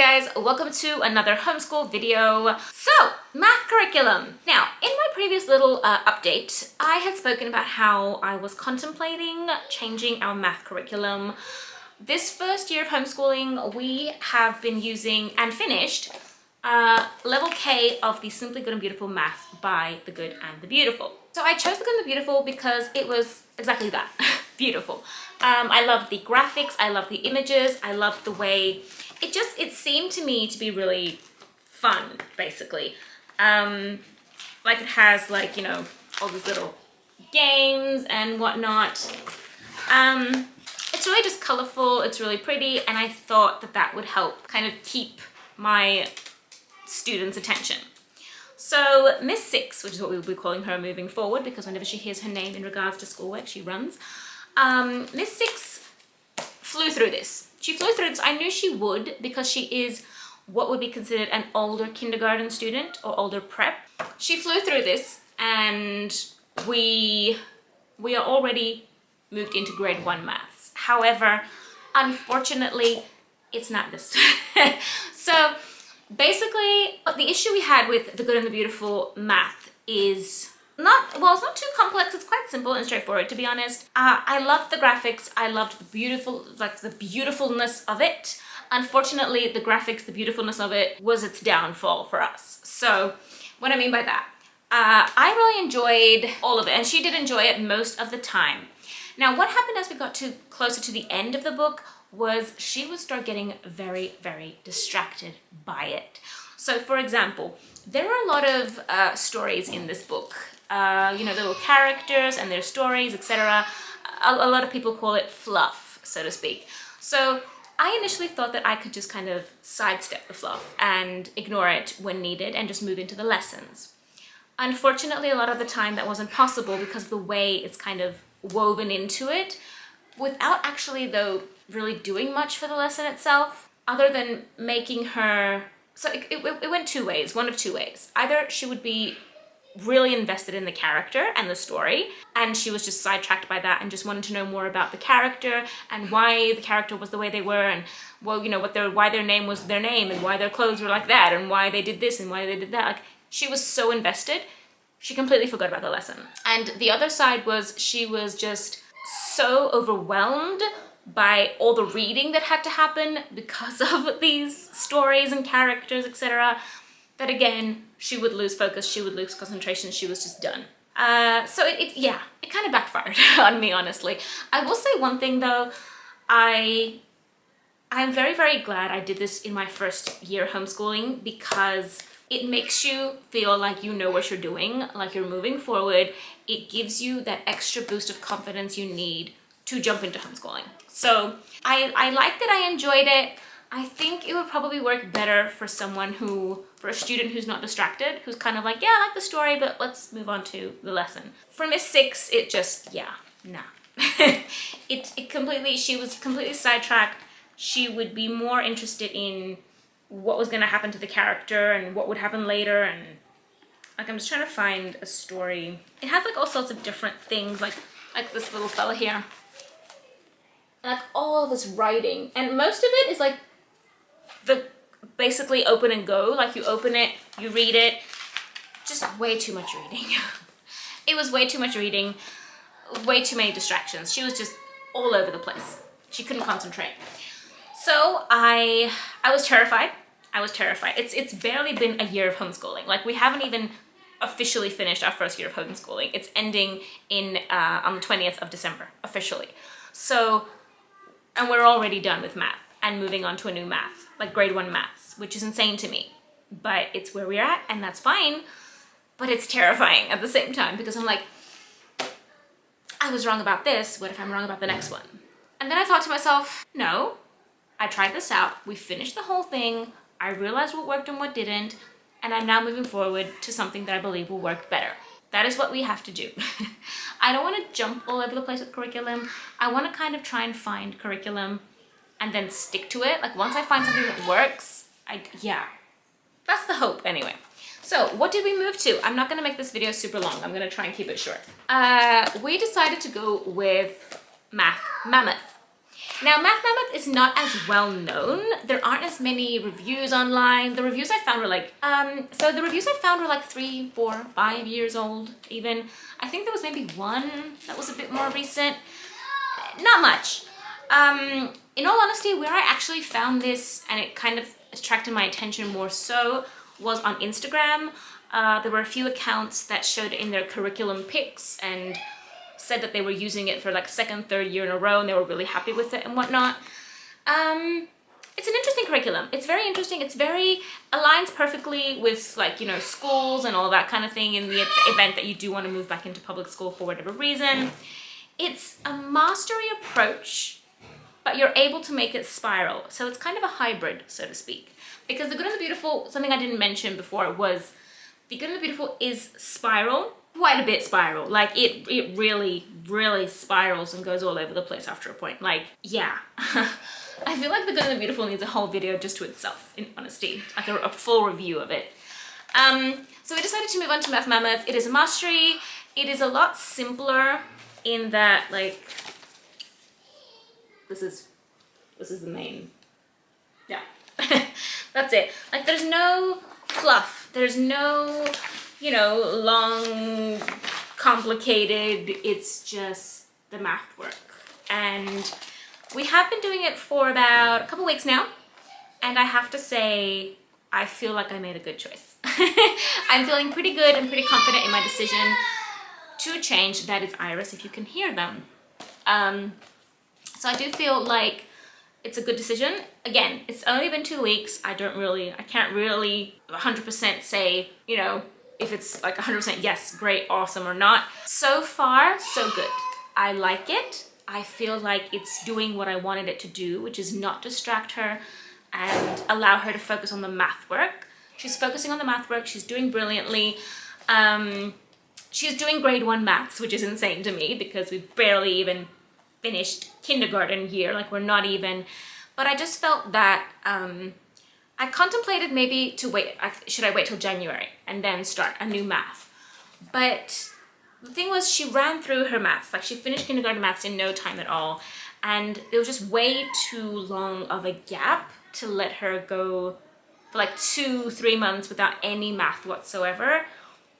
Hi guys, welcome to another homeschool video. So, math curriculum. Now, in my previous little update, I had spoken about how I was contemplating changing our math curriculum. This first year of homeschooling, we have been using and finished level K of the Simply Good and Beautiful Math by The Good and the Beautiful. So I chose The Good and the Beautiful because it was exactly that, beautiful. I loved the graphics, I loved the images, I loved the way it seemed to me to be really fun, basically. Like it has like, you know, all these little games and whatnot. It's really just colorful, it's really pretty, and I thought that that would help kind of keep my students' attention. So Miss Six, which is what we will be calling her moving forward, because whenever she hears her name in regards to schoolwork, she runs. Miss Six flew through this. She flew through this. I knew she would because she is what would be considered an older kindergarten student or older prep. She flew through this and we are already moved into grade 1 maths. However, unfortunately, it's not this. So basically, the issue we had with The Good and the Beautiful math is it's not too complex. It's quite simple and straightforward, to be honest. I loved the graphics. I loved the beautifulness of it. Unfortunately, the graphics, the beautifulness of it was its downfall for us. So what I mean by that, I really enjoyed all of it, and she did enjoy it most of the time. Now, what happened as we got closer to the end of the book was she would start getting very, very distracted by it. So, for example, there are a lot of stories in this book. You know, little characters and their stories, etc. A lot of people call it fluff, so to speak. So I initially thought that I could just kind of sidestep the fluff and ignore it when needed and just move into the lessons. Unfortunately, a lot of the time that wasn't possible because of the way it's kind of woven into it, without actually, though, really doing much for the lesson itself, other than making her... So it went two ways, one of two ways. Either she would be really invested in the character and the story, and she was just sidetracked by that and just wanted to know more about the character and why the character was the way they were, and, well, you know, why their name was their name, and why their clothes were like that, and why they did this and why they did that. Like, she was so invested, she completely forgot about the lesson. And the other side was she was just so overwhelmed by all the reading that had to happen because of these stories and characters, etc., that again, she would lose focus, she would lose concentration, she was just done. So it kind of backfired on me, honestly. I will say one thing though, I'm very, very glad I did this in my first year homeschooling, because it makes you feel like you know what you're doing, like you're moving forward. It gives you that extra boost of confidence you need to jump into homeschooling. So I liked it, I enjoyed it. I think it would probably work better for for a student who's not distracted, who's kind of like, yeah, I like the story, but let's move on to the lesson. For Miss Six, it just, nah. She was completely sidetracked. She would be more interested in what was gonna happen to the character and what would happen later, and like, I'm just trying to find a story. It has like all sorts of different things, like this little fella here. Like all of this writing, and most of it is like basically open and go, like you open it, you read it, just way too much reading. It was way too much reading, way too many distractions. She was just all over the place. She couldn't concentrate. So I was terrified. It's barely been a year of homeschooling. Like, we haven't even officially finished our first year of homeschooling. It's ending on the 20th of December, officially. So, and we're already done with math and moving on to a new math, like grade 1 maths, which is insane to me. But it's where we're at, and that's fine. But it's terrifying at the same time, because I'm like, I was wrong about this, what if I'm wrong about the next one? And then I thought to myself, no, I tried this out, we finished the whole thing, I realized what worked and what didn't, and I'm now moving forward to something that I believe will work better. That is what we have to do. I don't want to jump all over the place with curriculum. I want to kind of try and find curriculum and then stick to it. Like, once I find something that works, that's the hope anyway. So what did we move to? I'm not gonna make this video super long. I'm gonna try and keep it short. We decided to go with Mammoth. Now, Math Mammoth is not as well known. There aren't as many reviews online. The reviews I found were like, so the reviews I found were like 3, 4, 5 years old even. I think there was maybe one that was a bit more recent. Not much. In all honesty, where I actually found this and it kind of attracted my attention more so was on Instagram. There were a few accounts that showed in their curriculum pics and said that they were using it for like second, third year in a row and they were really happy with it and whatnot. It's an interesting curriculum. It's very interesting. It's very aligns perfectly with like, you know, schools and all that kind of thing in the event that you do want to move back into public school for whatever reason. It's a mastery approach, but you're able to make it spiral. So it's kind of a hybrid, so to speak. Because The Good and the Beautiful, something I didn't mention before was The Good and the Beautiful is spiral, quite a bit spiral. Like it really, really spirals and goes all over the place after a point. Like, yeah. I feel like The Good and the Beautiful needs a whole video just to itself, in honesty, like a full review of it. So we decided to move on to Math Mammoth. It is a mastery. It is a lot simpler in that, like, this is the main, yeah. That's it. Like, there's no fluff. There's no, you know, long, complicated, it's just the math work. And we have been doing it for about a couple weeks now, and I have to say, I feel like I made a good choice. I'm feeling pretty good and pretty confident in my decision to change. That is Iris, if you can hear them. So I do feel like it's a good decision. Again, it's only been 2 weeks. I can't really 100% say, you know, if it's like 100% yes, great, awesome or not. So far, so good. I like it. I feel like it's doing what I wanted it to do, which is not distract her and allow her to focus on the math work. She's focusing on the math work. She's doing brilliantly. She's doing grade 1 maths, which is insane to me because we barely even finished kindergarten year. Like, we're not even. But I just felt that I contemplated maybe to wait. Should I wait till January and then start a new math? But the thing was, she ran through her maths. Like, she finished kindergarten maths in no time at all. And it was just way too long of a gap to let her go for like 2-3 months without any math whatsoever,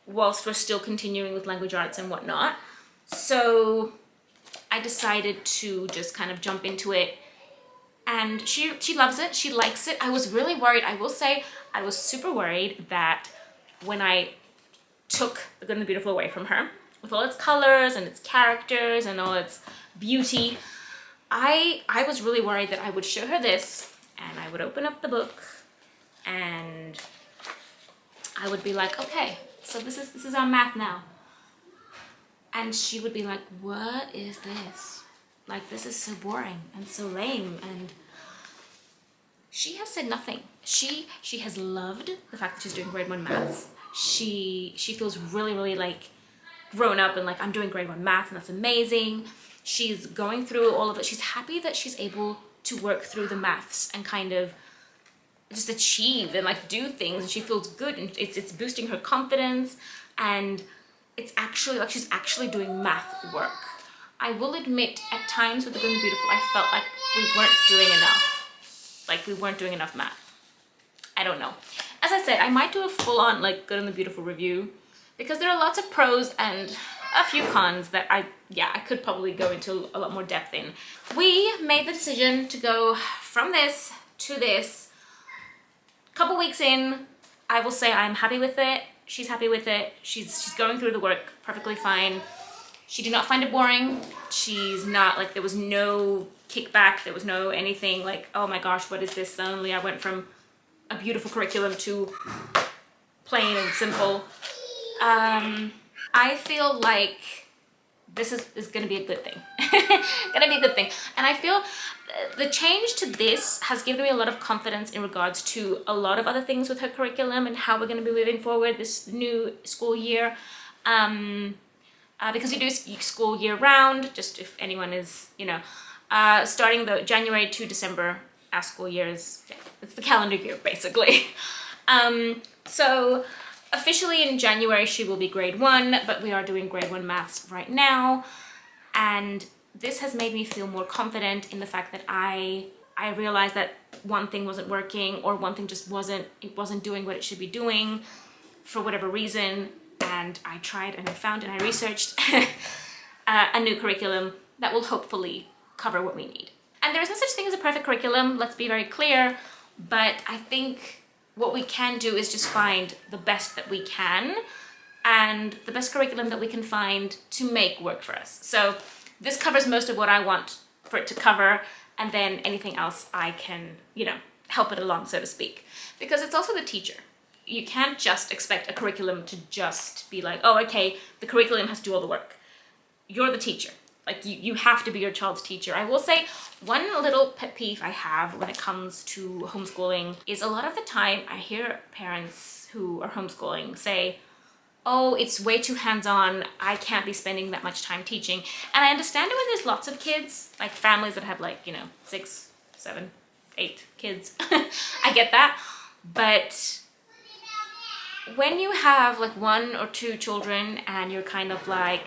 whilst we're still continuing with language arts and whatnot. So I decided to just kind of jump into it. And she loves it. She likes it. I was really worried. I will say I was super worried that when I took The Good and the Beautiful away from her, with all its colors and its characters and all its beauty, I was really worried that I would show her this and I would open up the book and I would be like, okay, so this is our math now. And she would be like, what is this? Like, this is so boring and so lame. And she has said nothing. She has loved the fact that she's doing grade 1 maths. She feels really, really like grown up and like, I'm doing grade 1 maths and that's amazing. She's going through all of it. She's happy that she's able to work through the maths and kind of just achieve and like do things, and she feels good, and it's boosting her confidence, and it's actually like she's actually doing math work. I will admit, at times with The Good and the Beautiful, I felt like we weren't doing enough. Like, we weren't doing enough math. I don't know. As I said, I might do a full-on like Good and the Beautiful review, because there are lots of pros and a few cons that I could probably go into a lot more depth in. We made the decision to go from this to this. Couple weeks in, I will say I'm happy with it. She's happy with it. She's going through the work perfectly fine. She did not find it boring. She's not like, there was no kickback. There was no anything like, oh my gosh, what is this? Suddenly I went from a beautiful curriculum to plain and simple. I feel like this is gonna be a good thing. Gonna be a good thing. And I feel the change to this has given me a lot of confidence in regards to a lot of other things with her curriculum and how we're gonna be moving forward this new school year. Because we do school year round, just if anyone is, you know, starting the January to December, our school year is, yeah, it's the calendar year basically. So officially in January she will be grade 1, but we are doing grade 1 maths right now. And this has made me feel more confident in the fact that I realized that one thing wasn't working, or one thing just wasn't doing what it should be doing for whatever reason, and I tried and I found and I researched a new curriculum that will hopefully cover what we need. And there is no such thing as a perfect curriculum, let's be very clear, but I think what we can do is just find the best that we can, and the best curriculum that we can find to make work for us. So this covers most of what I want for it to cover, and then anything else I can, you know, help it along, so to speak. Because it's also the teacher. You can't just expect a curriculum to just be like, oh, okay, the curriculum has to do all the work. You're the teacher. Like, you have to be your child's teacher. I will say one little pet peeve I have when it comes to homeschooling is a lot of the time I hear parents who are homeschooling say, oh, it's way too hands-on, I can't be spending that much time teaching. And I understand it when there's lots of kids, like families that have like, you know, 6, 7, 8 kids. I get that. But when you have like 1 or 2 children and you're kind of like,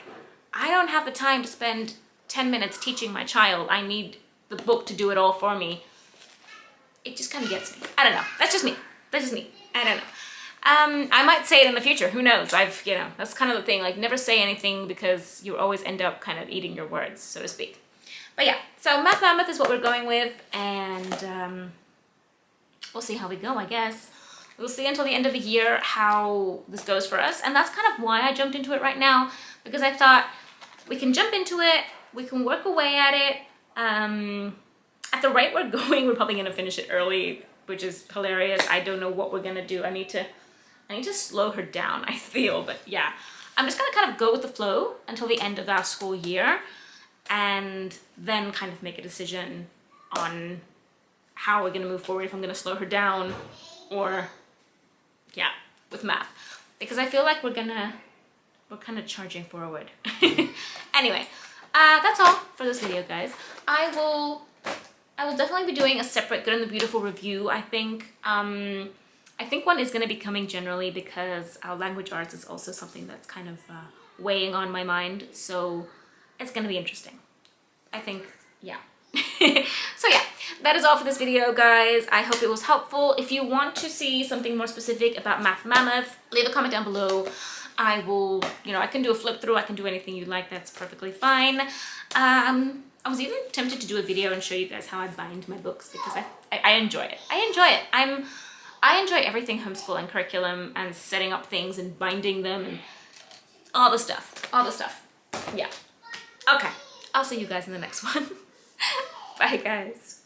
I don't have the time to spend 10 minutes teaching my child, I need the book to do it all for me, it just kind of gets me. I don't know, that's just me. I don't know. I might say it in the future, who knows? You know, that's kind of the thing, like never say anything because you always end up kind of eating your words, so to speak. But yeah, so Math Mammoth is what we're going with, and we'll see how we go, I guess. We'll see until the end of the year how this goes for us, and that's kind of why I jumped into it right now, because I thought we can jump into it, we can work away at it. At the rate we're going, we're probably gonna finish it early, which is hilarious. I don't know what we're gonna do. I need to slow her down, I feel, but yeah. I'm just gonna kind of go with the flow until the end of our school year, and then kind of make a decision on how we're gonna move forward, if I'm gonna slow her down or, yeah, with math. Because I feel like we're kind of charging forward. Anyway, that's all for this video, guys. I will definitely be doing a separate Good and the Beautiful review, I think. I think one is going to be coming generally because our language arts is also something that's kind of weighing on my mind, so it's going to be interesting. I think, yeah. So yeah, that is all for this video, guys. I hope it was helpful. If you want to see something more specific about Math Mammoth, leave a comment down below. I will, you know, I can do a flip through, I can do anything you like, that's perfectly fine. I was even tempted to do a video and show you guys how I bind my books, because I enjoy it. I enjoy it. I enjoy everything homeschool and curriculum and setting up things and binding them and all the stuff. Yeah. Okay, I'll see you guys in the next one. Bye, guys.